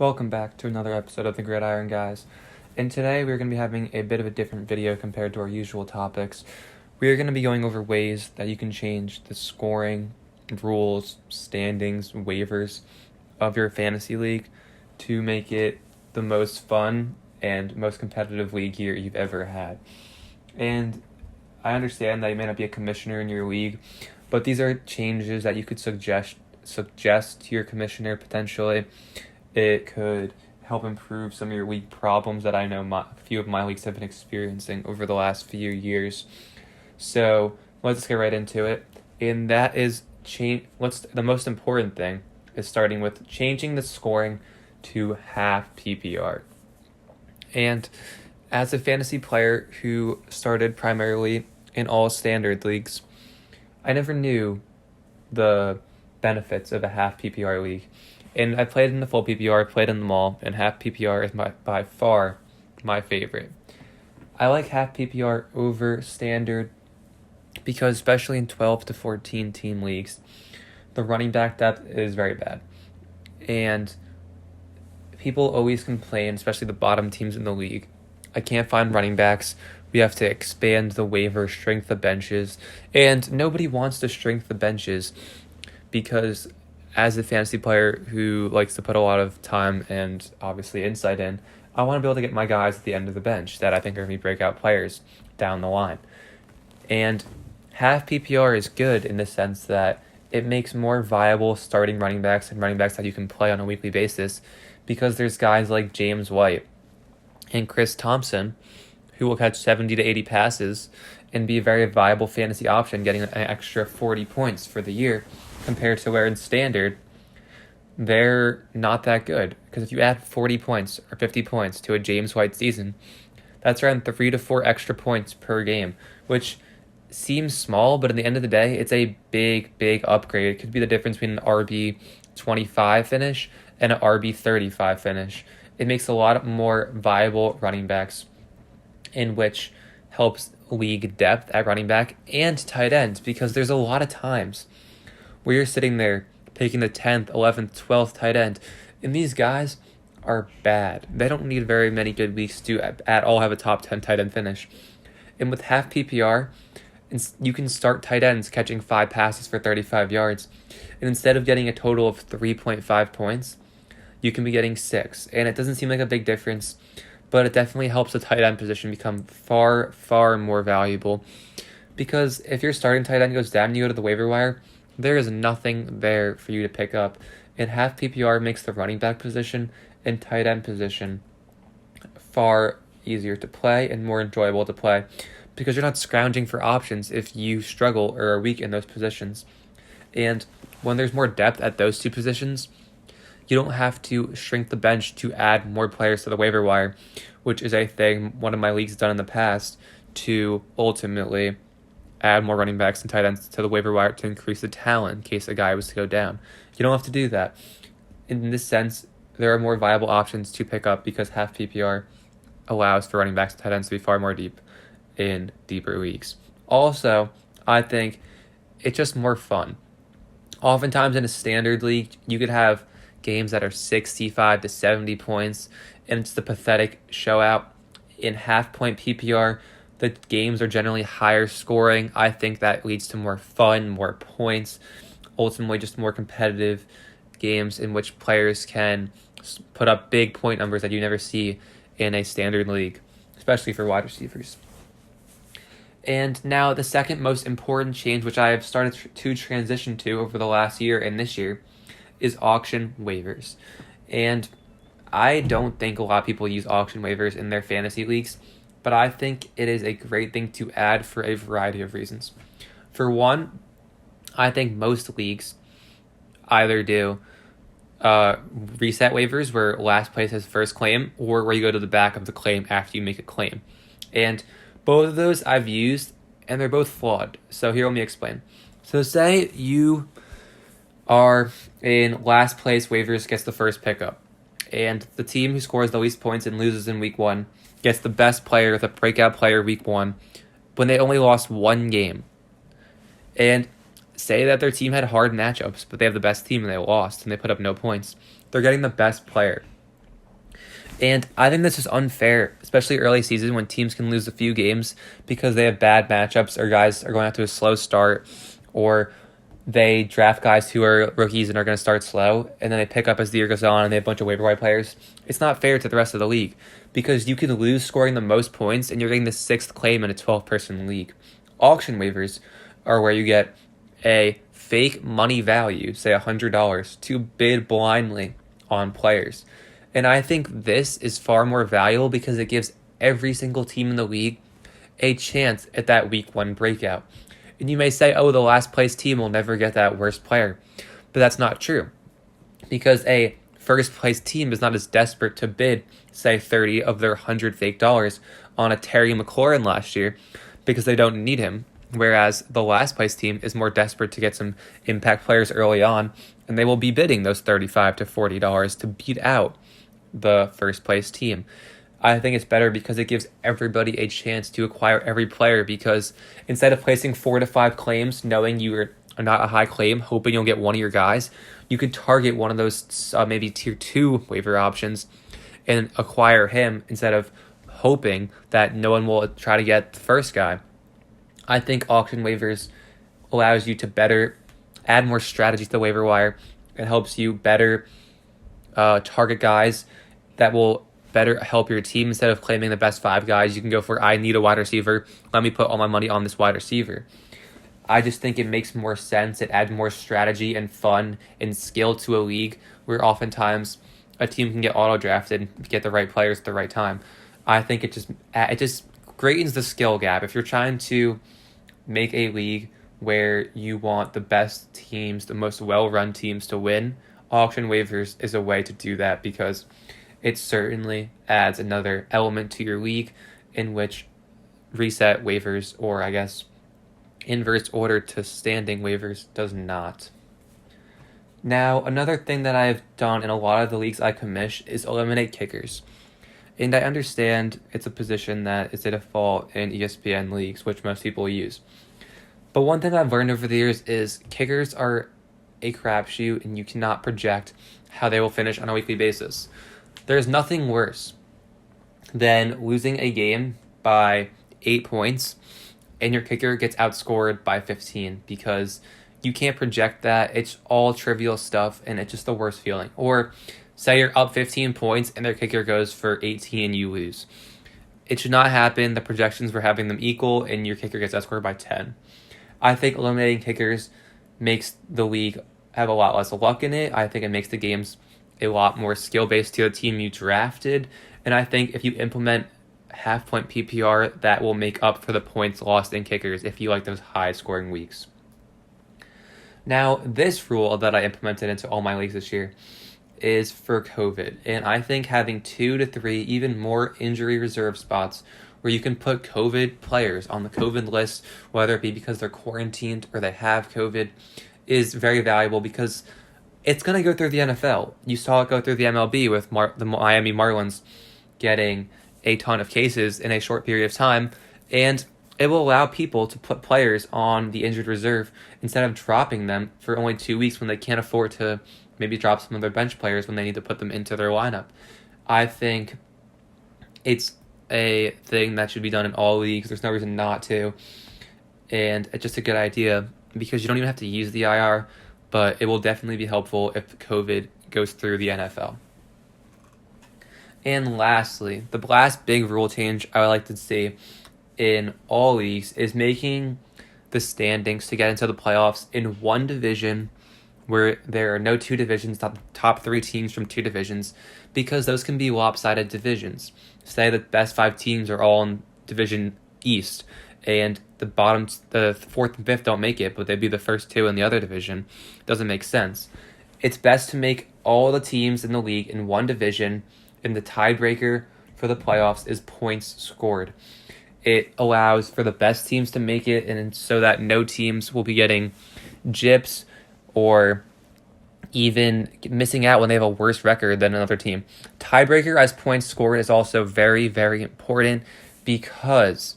Welcome back to another episode of the Gridiron, guys. And today we're going to be having a bit of a different video compared to our usual topics. We are going to be going over ways that you can change the scoring, rules, standings, waivers of your fantasy league to make it the most fun and most competitive league year you've ever had. And I understand that you may not be a commissioner in your league, but these are changes that you could suggest to your commissioner potentially. It could help improve some of your league problems that I know a few of my leagues have been experiencing over the last few years. So let's get right into it. And that is the most important thing is starting with changing the scoring to half PPR. And as a fantasy player who started primarily in all standard leagues, I never knew the benefits of a half PPR league. And I played in the full PPR, played in them all, and half PPR is by far my favorite. I like half PPR over standard because especially in 12 to 14 team leagues, the running back depth is very bad. And people always complain, especially the bottom teams in the league, I can't find running backs. We have to expand the waiver, shrink the benches, and nobody wants to shrink the benches because as a fantasy player who likes to put a lot of time and obviously insight in, I want to be able to get my guys at the end of the bench that I think are going to be breakout players down the line. And half PPR is good in the sense that it makes more viable starting running backs and running backs that you can play on a weekly basis because there's guys like James White and Chris Thompson who will catch 70 to 80 passes and be a very viable fantasy option, getting an extra 40 points for the year compared to where in standard, they're not that good. Because if you add 40 points or 50 points to a James White season, that's around 3 to 4 extra points per game, which seems small, but at the end of the day, it's a big upgrade. It could be the difference between an RB 25 finish and an RB 35 finish. It makes a lot more viable running backs, in which helps league depth at running back and tight ends, because there's a lot of times where you're sitting there picking the 10th, 11th, 12th tight end, and these guys are bad. They don't need very many good weeks to at all have a top 10 tight end finish. And with half PPR, you can start tight ends catching 5 passes for 35 yards, and instead of getting a total of 3.5 points, you can be getting 6. And it doesn't seem like a big difference, but it definitely helps the tight end position become far more valuable. Because if your starting tight end goes down and you go to the waiver wire, there is nothing there for you to pick up. And half PPR makes the running back position and tight end position far easier to play and more enjoyable to play because you're not scrounging for options if you struggle or are weak in those positions. And when there's more depth at those two positions, you don't have to shrink the bench to add more players to the waiver wire, which is a thing one of my leagues has done in the past to ultimately add more running backs and tight ends to the waiver wire to increase the talent in case a guy was to go down. You don't have to do that. In this sense, there are more viable options to pick up because half PPR allows for running backs and tight ends to be far more deep in deeper leagues. Also, I think it's just more fun. Oftentimes in a standard league, you could have games that are 65 to 70 points, and it's the pathetic show-out. In half-point PPR, the games are generally higher scoring. I think that leads to more fun, more points, ultimately just more competitive games in which players can put up big point numbers that you never see in a standard league, especially for wide receivers. And now the second most important change, which I have started to transition to over the last year and this year, is auction waivers. And I don't think a lot of people use auction waivers in their fantasy leagues, but I think it is a great thing to add for a variety of reasons. For one, I think most leagues either do reset waivers where last place has first claim, or where you go to the back of the claim after you make a claim. And both of those I've used, and they're both flawed. So here, let me explain. So say you are in last place, waivers gets the first pickup, and the team who scores the least points and loses in week 1 gets the best player, the breakout player week 1, when they only lost 1 game. And say that their team had hard matchups, but they have the best team and they lost and they put up no points. They're getting the best player. And I think this is unfair, especially early season when teams can lose a few games because they have bad matchups or guys are going out to a slow start, or they draft guys who are rookies and are going to start slow, and then they pick up as the year goes on and they have a bunch of waiver wire players. It's not fair to the rest of the league because you can lose scoring the most points and you're getting the 6th claim in a 12-person league. Auction waivers are where you get a fake money value, say $100, to bid blindly on players. And I think this is far more valuable because it gives every single team in the league a chance at that week 1 breakout. And you may say, oh, the last place team will never get that worst player. But that's not true. Because a first place team is not as desperate to bid, say, 30 of their 100 fake dollars on a Terry McLaurin last year because they don't need him. Whereas the last place team is more desperate to get some impact players early on, and they will be bidding those $35 to $40 to beat out the first place team. I think it's better because it gives everybody a chance to acquire every player, because instead of placing 4 to 5 claims knowing you're not a high claim, hoping you'll get one of your guys, you could target one of those maybe tier 2 waiver options and acquire him instead of hoping that no one will try to get the first guy. I think auction waivers allows you to better add more strategy to the waiver wire. It helps you better target guys that will better help your team. Instead of claiming the best 5 guys, you can go for, I need a wide receiver. Let me put all my money on this wide receiver. I just think it makes more sense. It adds more strategy and fun and skill to a league where oftentimes a team can get auto-drafted and get the right players at the right time. I think it just greatens the skill gap. If you're trying to make a league where you want the best teams, the most well-run teams to win, auction waivers is a way to do that, because it certainly adds another element to your league in which reset waivers, or I guess inverse order to standing waivers, does not. Now, another thing that I've done in a lot of the leagues I commish is eliminate kickers. And I understand it's a position that is a default in ESPN leagues, which most people use. But one thing I've learned over the years is kickers are a crapshoot, and you cannot project how they will finish on a weekly basis. There's nothing worse than losing a game by 8 points and your kicker gets outscored by 15, because you can't project that. It's all trivial stuff, and it's just the worst feeling. Or say you're up 15 points and their kicker goes for 18 and you lose. It should not happen. The projections were having them equal, and your kicker gets outscored by 10. I think eliminating kickers makes the league have a lot less luck in it. I think it makes the games a lot more skill-based to the team you drafted. And I think if you implement half-point PPR, that will make up for the points lost in kickers if you like those high-scoring weeks. Now, this rule that I implemented into all my leagues this year is for COVID. And I think having 2 to 3, even more injury reserve spots where you can put COVID players on the COVID list, whether it be because they're quarantined or they have COVID, is very valuable, because it's going to go through the NFL. You saw it go through the MLB with the Miami Marlins getting a ton of cases in a short period of time, and it will allow people to put players on the injured reserve instead of dropping them for only 2 weeks when they can't afford to maybe drop some of their bench players when they need to put them into their lineup. I think it's a thing that should be done in all leagues. There's no reason not to. And it's just a good idea, because you don't even have to use the IR, but it will definitely be helpful if COVID goes through the NFL. And lastly, the last big rule change I would like to see in all leagues is making the standings to get into the playoffs in one division, where there are no 2 divisions, top 3 teams from 2 divisions, because those can be lopsided divisions. Say the best 5 teams are all in Division East, and the 4th and 5th don't make it, but they'd be the first 2 in the other division. Doesn't make sense. It's best to make all the teams in the league in one division, and the tiebreaker for the playoffs is points scored. It allows for the best teams to make it, and so that no teams will be getting gyps or even missing out when they have a worse record than another team. Tiebreaker as points scored is also very, very important, because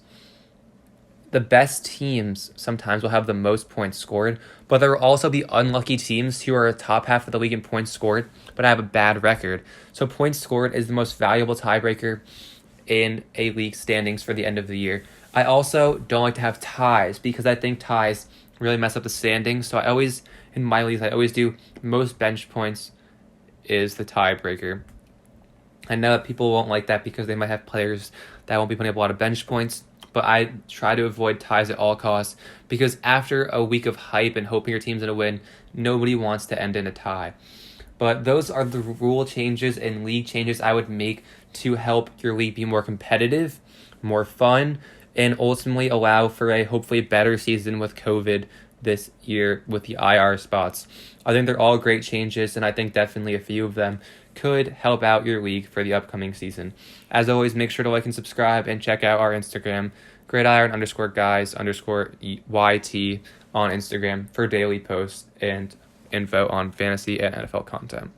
the best teams sometimes will have the most points scored, but there will also be unlucky teams who are top half of the league in points scored, but have a bad record. So points scored is the most valuable tiebreaker in a league standings for the end of the year. I also don't like to have ties because I think ties really mess up the standings. So in my leagues, I always do most bench points is the tiebreaker. I know that people won't like that because they might have players that won't be putting up a lot of bench points, but I try to avoid ties at all costs because after a week of hype and hoping your team's going to win, nobody wants to end in a tie. But those are the rule changes and league changes I would make to help your league be more competitive, more fun, and ultimately allow for a hopefully better season with COVID this year with the IR spots. I think they're all great changes, and I think definitely a few of them could help out your league for the upcoming season. As always, make sure to like and subscribe and check out our Instagram, Gridiron_guys_YT on Instagram for daily posts and info on fantasy and NFL content.